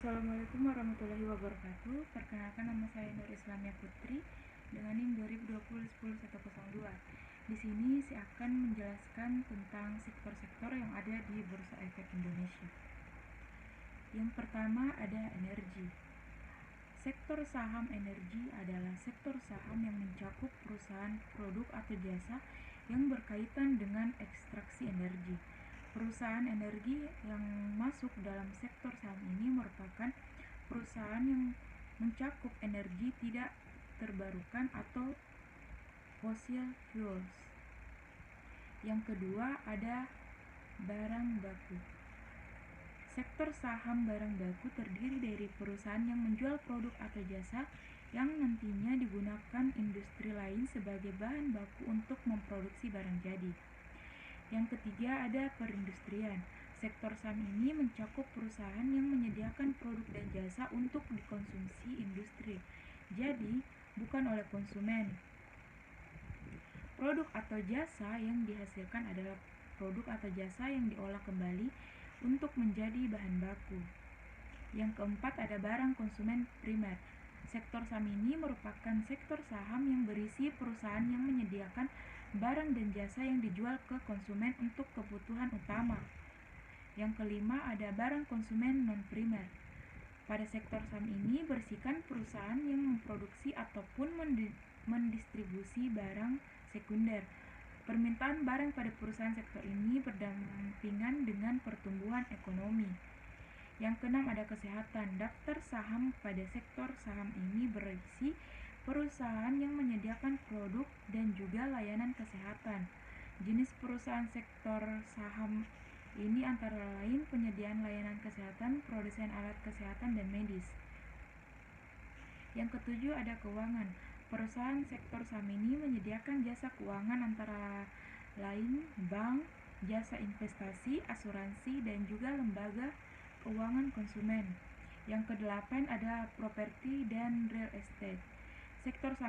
Assalamualaikum warahmatullahi wabarakatuh. Perkenalkan, nama saya Nur Islamia Putri dengan NIM 2020-10-102. Di sini saya akan menjelaskan tentang sektor-sektor yang ada di Bursa Efek Indonesia. Yang pertama ada energi. Sektor saham energi adalah sektor saham yang mencakup perusahaan, produk atau jasa yang berkaitan dengan ekstraksi energi. Perusahaan energi yang masuk dalam sektor saham ini merupakan perusahaan yang mencakup energi tidak terbarukan atau fossil fuels. Yang kedua ada barang baku. Sektor saham barang baku terdiri dari perusahaan yang menjual produk atau jasa yang nantinya digunakan industri lain sebagai bahan baku untuk memproduksi barang jadi. Yang ketiga ada perindustrian. Sektor saham ini mencakup perusahaan yang menyediakan produk dan jasa untuk dikonsumsi industri, jadi bukan oleh konsumen. Produk atau jasa yang dihasilkan adalah produk atau jasa yang diolah kembali untuk menjadi bahan baku. Yang keempat ada barang konsumen primer. Sektor saham ini merupakan sektor saham yang berisi perusahaan yang menyediakan barang dan jasa yang dijual ke konsumen untuk kebutuhan utama. Yang kelima ada barang konsumen non-primer. Pada sektor saham ini berisikan perusahaan yang memproduksi ataupun mendistribusi barang sekunder. Permintaan barang pada perusahaan sektor ini berdampingan dengan pertumbuhan ekonomi. Yang keenam ada kesehatan. Daftar saham pada sektor saham ini berisi perusahaan yang menyediakan produk dan juga layanan kesehatan. Jenis perusahaan sektor saham ini antara lain penyediaan layanan kesehatan, produsen alat kesehatan, dan medis. Yang ketujuh ada keuangan. Perusahaan sektor saham ini menyediakan jasa keuangan antara lain bank, jasa investasi, asuransi, dan juga lembaga keuangan konsumen. Yang kedelapan ada properti dan real estate. Sektor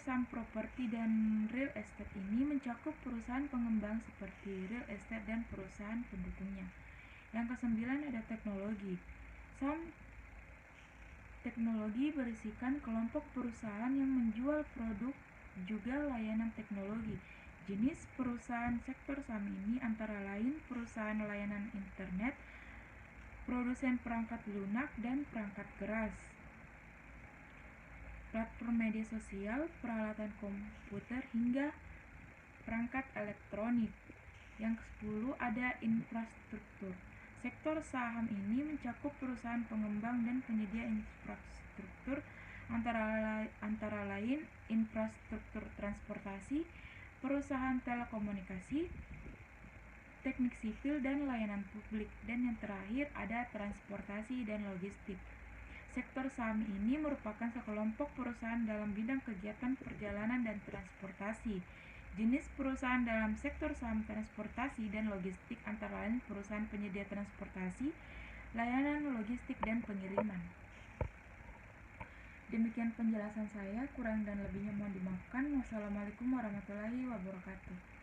saham properti dan real estate ini mencakup perusahaan pengembang seperti real estate dan perusahaan pendukungnya. Yang kesembilan ada teknologi. Saham teknologi berisikan kelompok perusahaan yang menjual produk juga layanan teknologi. Jenis perusahaan sektor saham ini antara lain perusahaan layanan internet, produsen perangkat lunak dan perangkat keras, platform media sosial, peralatan komputer, hingga perangkat elektronik. Yang ke-10 ada infrastruktur. Sektor saham ini mencakup perusahaan pengembang dan penyedia infrastruktur antara lain infrastruktur transportasi, perusahaan telekomunikasi, teknik sipil dan layanan publik, dan yang terakhir ada transportasi dan logistik. Sektor saham ini merupakan sekelompok perusahaan dalam bidang kegiatan perjalanan dan transportasi. Jenis perusahaan dalam sektor saham transportasi dan logistik antara lain perusahaan penyedia transportasi, layanan logistik, dan pengiriman. Demikian penjelasan saya, kurang dan lebihnya mohon dimaafkan. Wassalamualaikum warahmatullahi wabarakatuh.